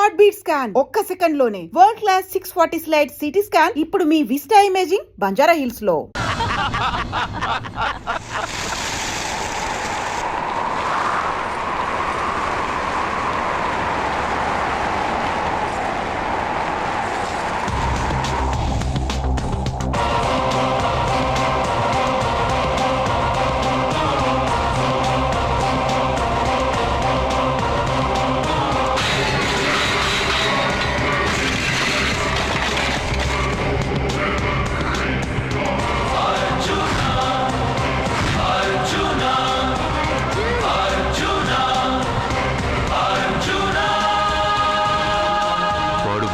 Heart beat scan ఒక్క second లోనే world class 640 slide CT scan ఇప్పుడు మీ విస్టా ఇమేజింగ్ బంజారా హిల్స్ లో.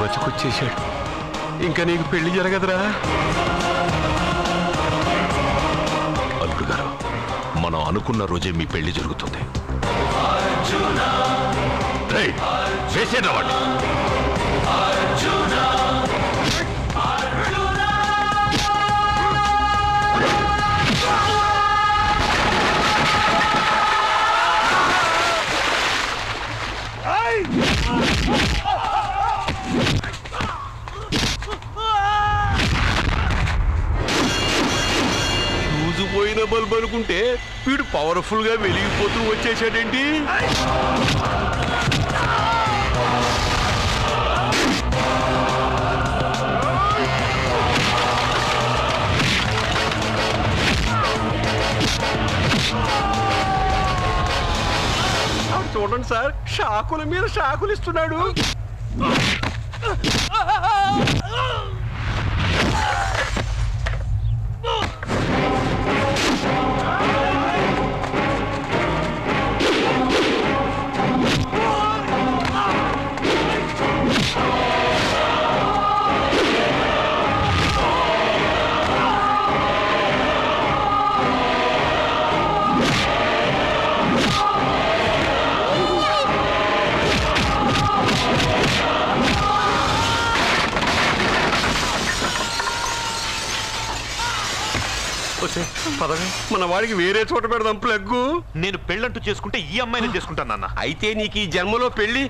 బతుకొచ్చేశాడు. ఇంకా నీకు పెళ్లి జరగదురా. అల్లుడు గారు, మనం అనుకున్న రోజే మీ పెళ్లి జరుగుతుంది. వేసేద్దాం వాడిని. పోయిన బల్బ్ అనుకుంటే వీడు పవర్ఫుల్ గా వెలిగిపోతూ వచ్చేసాడేంటి? చూడండి సార్, షాకుల మీద షాకులు ఇస్తున్నాడు. పదవి మన వాడికి వేరే చోట పెడదాం ప్లగ్గు. నేను పెళ్ళంటూ చేసుకుంటే ఈ అమ్మాయిని చేసుకుంటాను నాన్న. అయితే నీకు ఈ జన్మలో పెళ్లి.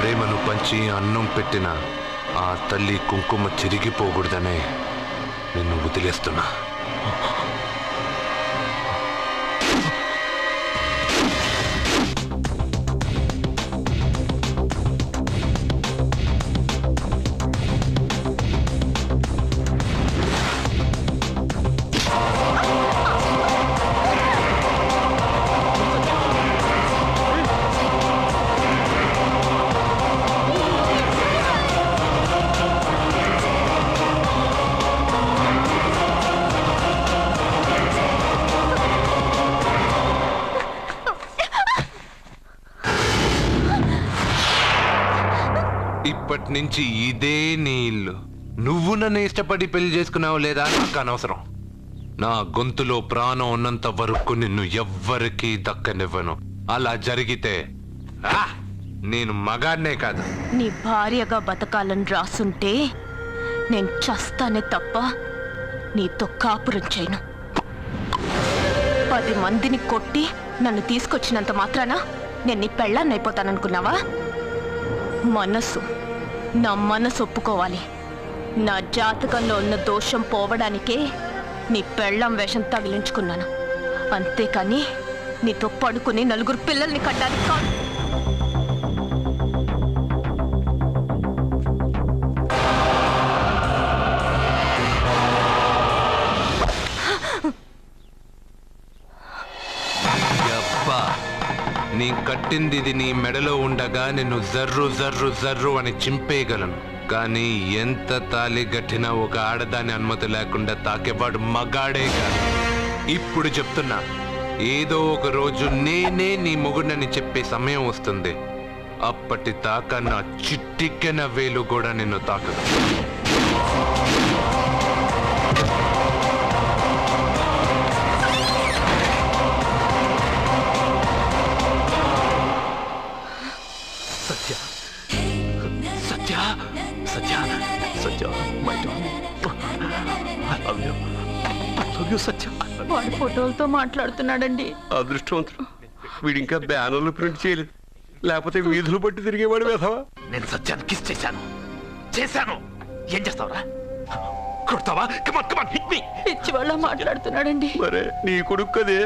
ప్రేమను పంచి అన్నం పెట్టిన ఆ తల్లి కుంకుమ చెరిగిపోకూడదనే నిన్ను వదిలేస్తున్నా. ఇప్పటి నుంచి ఇదే నీ ఇల్లు. నువ్వు నన్ను ఇష్టపడి పెళ్లి చేసుకున్నావు లేదా నాకు అనవసరం. నా గొంతులో ప్రాణం ఉన్నంత వరకు నిన్ను ఎవ్వరికీ దక్కనివ్వను. అలా జరిగితే నేను మగాడినే కాదు, నీ భార్యగా బతకాలని రాసుంటే నేను చస్తానే తప్ప నీతో కాపురం చేయను. 10 మందిని కొట్టి నన్ను తీసుకొచ్చినంత మాత్రాన నేను నీ పెళ్ళాన్ని అయిపోతాననుకున్నావా? నా మనసు ఒప్పుకోవాలి. నా జాతకంలో ఉన్న దోషం పోవడానికే నీ పెళ్ళాం వేషం తగిలించుకున్నాను. అంతేకాని నీతో పడుకుని 4 పిల్లల్ని కట్టడానికి కాదు. నీ కట్టింది ఇది నీ మెడలో ఉండగా నిన్ను జర్రు జర్రు జర్రు అని చింపేయగలను. కానీ ఎంత తాళి గట్టినా ఒక ఆడదాని అనుమతి లేకుండా తాకేవాడు మగాడే కాదు. ఇప్పుడు చెప్తున్నా, ఏదో ఒక రోజు నేనే నీ మొగుడని చెప్పే సమయం వస్తుంది. అప్పటి దాకా నా చిట్టికెన వేలు కూడా నిన్ను తాకదు. Satya Satya Satya Satya my I love you సత్య. వాడు ఫోటోలతో మాట్లాడుతున్నాడండి. అదృష్టవంతుడు, వీడు ఇంకా బ్యానర్లు ప్రింట్ చేయలేదు, లేకపోతే వీధులు పట్టి తిరిగేవాడు వేధవా. నేను సత్యాన్ని కిస్ చేశాను. ఏం చేస్తావురా? కొడతావా? కమాన్ కమాన్ హిట్ మీ. పిచ్చి వాళ్ళ మాట్లాడుతున్నాడండి. మరే నీ కొడుకు కదే.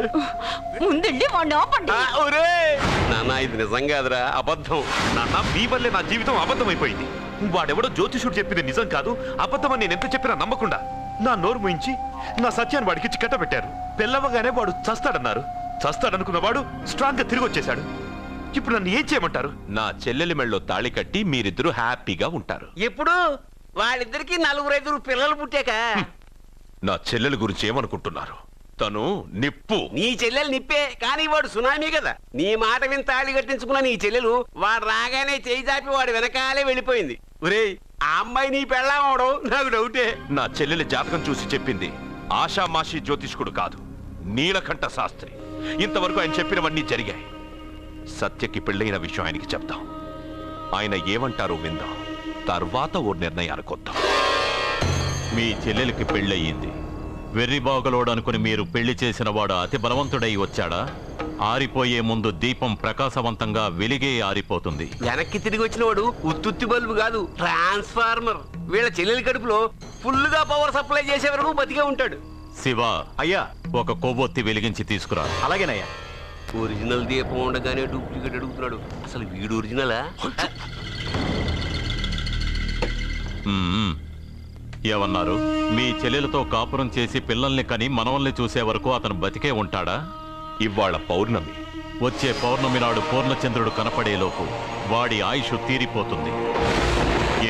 ముందండి వాడిని ఆపండి. ఒరే నాన్న, ఇది నిజం కాదురా, అబద్ధం. నాన్న, మీ వల్లే నా జీవితం అబద్ధం అయిపోయింది. వాడెవడో జ్యోతిషుడు చెప్పింది నిజం కాదు, అబద్ధమని నేను ఎంత చెప్పినా నమ్మకుండా నా నోరు ముయించి నా సత్యాన్ని వాడికి కట్టబెట్టారు. పెళ్ళవగానే వాడు చస్తాడన్నారు. చస్తాడనుకున్న వాడు స్ట్రాంగ్ గా తిరిగి వచ్చేశాడు. ఇప్పుడు నన్ను ఏం చేయమంటారు? నా చెల్లెలి మెళ్ళలో తాళి కట్టి మీరిద్దరూ హ్యాపీగా ఉంటారు. ఎప్పుడు వాళ్ళిద్దరికి 4-5 పిల్లలు పుట్టాక. నా చెల్లెలి గురించి ఏమనుకుంటున్నారు? తను నిప్పు. నీ చెల్లెలు నిప్పే, కానీ వాడు సునామీ కదా. నీ మాట విని తాళి కట్టించుకున్న నీ చెల్లెలు వాడు రాగానే చేయి చాపి వాడు వెనకాలే వెళ్ళిపోయింది. ఒరేయ్, ఆ అమ్మాయి నీ పెళ్ళాం అవడం నాకు డౌటే. నా చెల్లెలి జాతకం చూసి చెప్పింది ఆషామాషి జ్యోతిష్కుడు కాదు, నీలకంఠ శాస్త్రి. ఇంతవరకు ఆయన చెప్పినవన్నీ జరిగాయి. సత్యకి పెళ్ళైన విషయం ఆయనకి చెప్తాం. ఆయన ఏమంటారో విందాం, తర్వాత ఓ నిర్ణయానికి వద్దాం. మీ చెల్లెలికి పెళ్ళయింది. వెర్రిబాగలోడు అనుకుని మీరు పెళ్లి చేసిన వాడు అతి బలవంతుడై వచ్చాడా? ఆరిపోయే ముందు దీపం ప్రకాశవంతంగా వెలిగే ఆరిపోతుంది. వెనక్కి తిరిగి వచ్చిన వాడు ఉత్తుత్తి బల్బు కాదు, ట్రాన్స్ఫార్మర్. వీళ్ళ చెల్లెలి కడుపులో ఫుల్ గా పవర్ సప్లై చేసే వరకు బతికే ఉంటాడు. శివ, అయ్యా, ఒక కొవ్వొత్తి వెలిగించి తీసుకురా. అలాగేనయ్యా. ఒరిజినల్ దీపం ఉండగానే డూప్లికేట్ అడుగుతున్నాడు. అసలు వీడు ఒరిజినలా? ఏమన్నారు? మీ చెల్లెలతో కాపురం చేసి పిల్లల్ని కని మనవల్ని చూసే వరకు అతను బతికే ఉంటాడా? ఇవాళ పౌర్ణమి. వచ్చే పౌర్ణమి నాడు పూర్ణచంద్రుడు కనపడేలోపు వాడి ఆయుష్ తీరిపోతుంది.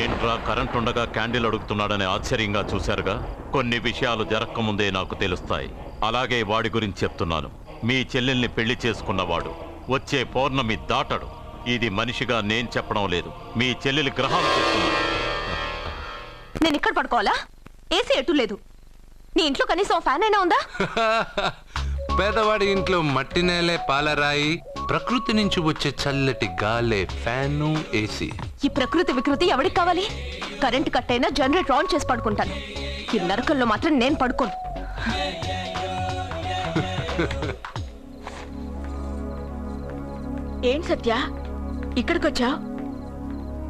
ఏంట్రా, కరెంట్ ఉండగా క్యాండిల్ అడుగుతున్నాడని ఆశ్చర్యంగా చూశారుగా? కొన్ని విషయాలు జరగకముందే నాకు తెలుస్తాయి. అలాగే వాడి గురించి చెప్తున్నాను. మీ చెల్లెల్ని పెళ్లి చేసుకున్నవాడు వచ్చే పౌర్ణమి దాటడు. ఇది మనిషిగా నేను చెప్పడం లేదు, మీ చెల్లెలి గ్రహాలు చెప్తున్నాను. నేను ఇక్కడ పడుకోవాలా? ఏసీ ఎటు లేదు. నీ ఇంట్లో కనీసం ఫ్యాన్ అయినా ఉందా? పేదవాడి ఇంట్లో మట్టి నేలే పాలరాయి, ప్రకృతి నుంచి వచ్చే చల్లటి గాలే ఫ్యాను, ఏసీ. ఈ ప్రకృతి వికృతి ఎవరికి కావాలి? కరెంట్ కట్ అయినా జనరేటర్ ఆన్ చేసి పడుకుంటాను. ఈ నరకంలో మాత్రం నేను పడుకోను. ఏం సత్య, ఇక్కడికొచ్చా?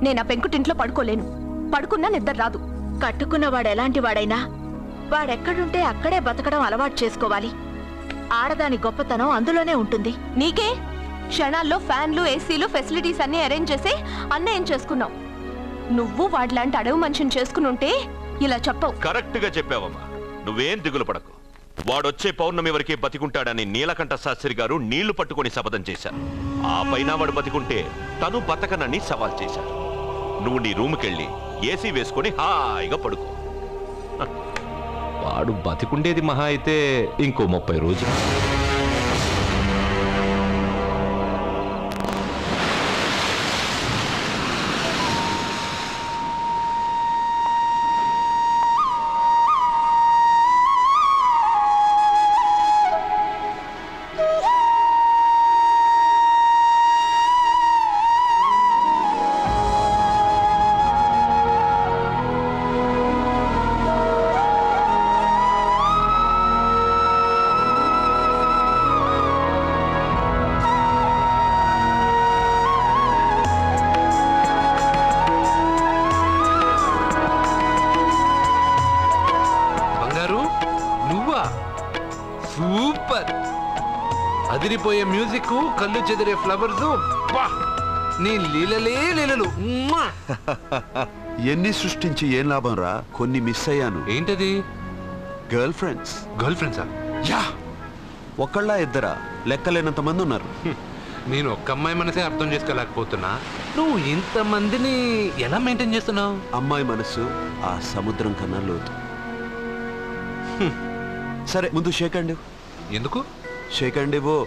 నేను ఆ పెంకుటింట్లో పడుకోలేను. పడుకున్నా నిద్ర రాదు. కట్టుకున్నవాడు ఎలాంటి వాడైనా వాడెక్కడుంటే అక్కడే బతకడం అలవాటు చేసుకోవాలి. ఆడదాని గొప్పతనం అందులోనే ఉంటుంది. నీకే క్షణాల్లో ఫ్యాన్లు, ఏసీలు, ఫెసిలిటీస్ అన్ని అరేంజ్ చేసి అన్నయ్యం చేసుకున్నావు. నువ్వు వాడిలాంటి అడవి మనిషిని చేసుకుని ఉంటే ఇలా చెప్పవు. కరెక్ట్ గా చెప్పావమ్మా. నువ్వేం దిగులు పడకు. వాడొచ్చే పౌర్ణమి వరకే బతికుంటాడని నీలకంఠ శాస్త్రి గారు నీళ్లు పట్టుకుని శపథం చేశారు. ఆ పైన వాడు బతికుంటే తను బతకనని సవాల్ చేశారు. నువ్వు నీ రూమ్కెళ్ళి ఏసీ వేసుకుని హాయిగా పడుకో. వాడు బతికుండేది మహా అయితే ఇంకో 30 రోజులు. అదిరిపోయే మ్యూజిక్, కళ్ళు చెదిరే ఫ్లవర్స్, నీ లీలలే లీలలు. మ్మా! ఎన్ని సృష్టించి ఏం లాభం రా, కొన్ని మిస్ అయ్యాను. ఏంటది? Girl friends. గర్ల్ ఫ్రెండ్సా? యా, ఒకళ్ళ ఇద్దరా, లెక్కలేనంత మంది ఉన్నారు. నేను ఒక్క అమ్మాయి మనసే అర్థం చేసుకోలేకపోతున్నా. నువ్వు ఇంతమందిని ఎలా మెయింటైన్ చేస్తున్నావు? అమ్మాయి మనసు ఆ సముద్రం కన్నా లోతు. సరే, ముందు షేక్ అండి. ఎందుకు? షేక్ అండి బో.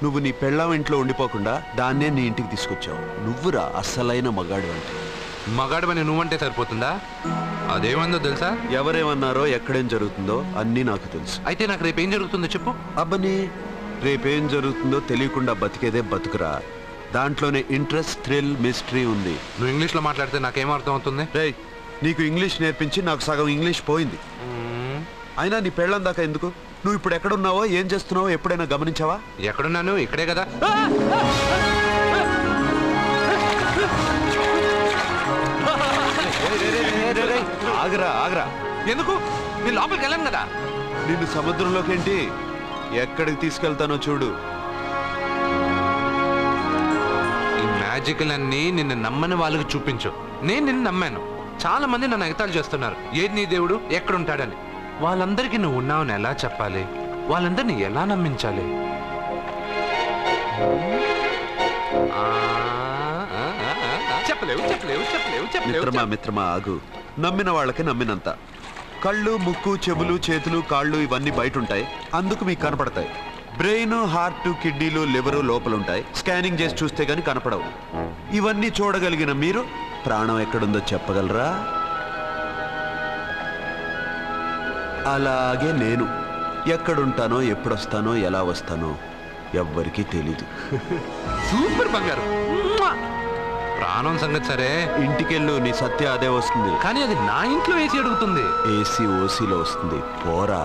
నువ్వు నీ పెళ్ళాం ఇంట్లో ఉండిపోకుండా దాన్నే నీ ఇంటికి తీసుకొచ్చావు. నువ్వురా అస్సలైన మగాడు అంటే. మగాడమని నువ్వంటే సరిపోతుందా? అదేమందో తెలుసా? ఎవరేమన్నారో, ఎక్కడేం జరుగుతుందో అన్నీ నాకు తెలుసు. అయితే నాకు రేపు ఏం జరుగుతుందో చెప్పు. అబ్బని, రేపేం జరుగుతుందో తెలియకుండా బతికేదే బతుకురా. దాంట్లోనే ఇంట్రెస్ట్, థ్రిల్, మిస్టరీ ఉంది. నువ్వు ఇంగ్లీష్లో మాట్లాడితే నాకేం అర్థం అవుతుంది? రేయ్, నీకు ఇంగ్లీష్ నేర్పించి నాకు సగం ఇంగ్లీష్ పోయింది. అయినా నీ పెళ్ళం దాకా ఎందుకు? నువ్వు ఇప్పుడు ఎక్కడున్నావో, ఏం చేస్తున్నావో ఎప్పుడైనా గమనించావా? ఎక్కడున్నాను? ఇక్కడే కదా. ఆగరా ఆగరా. ఎందుకు? నేను లోపలికి వెళ్ళాను కదా. నిన్ను సముద్రంలోకి ఏంటి, ఎక్కడికి తీసుకెళ్తానో చూడు. ఈ మ్యాజిక్లన్నీ నిన్ను నమ్మని వాళ్ళకి చూపించు. నేను నిన్ను నమ్మాను. చాలా మంది నన్ను ఎగతాళి చేస్తున్నారు. ఏది నీ దేవుడు, ఎక్కడుంటాడని. వాళ్ళందరికీ నువ్వు ఉన్నావని ఎలా చెప్పాలి? వాళ్ళందరినీ ఎలా నమ్మించాలి? చెప్పలేవు చెప్పలేవు చెప్పలేవు మిత్రమా చెప్పలేవు. మిత్రమా ఆగు. నమ్మిన వాళ్ళకి నమ్మినంత. కళ్ళు, ముక్కు, చెవులు, చేతులు, కాళ్ళు ఇవన్నీ బయట ఉంటాయి, అందుకు మీకు కనపడతాయి. బ్రెయిన్, హార్ట్, కిడ్నీలు, లివరు లోపలుంటాయి. స్కానింగ్ చేసి చూస్తే గానీ కనపడవు. ఇవన్నీ చూడగలిగిన మీరు ప్రాణం ఎక్కడుందో చెప్పగలరా? అలాగే నేను ఎక్కడుంటానో, ఎప్పుడొస్తానో, ఎలా వస్తానో ఎవ్వరికీ తెలీదు. సూపర్ బంగారు. ప్రాణం సంగతి సరే, ఇంటికెళ్ళు, నీ సత్య అదే వస్తుంది. కానీ అది నా ఇంట్లో వేసి అడుగుతుంది. ఏసీ ఓసీలో వస్తుంది, పోరా.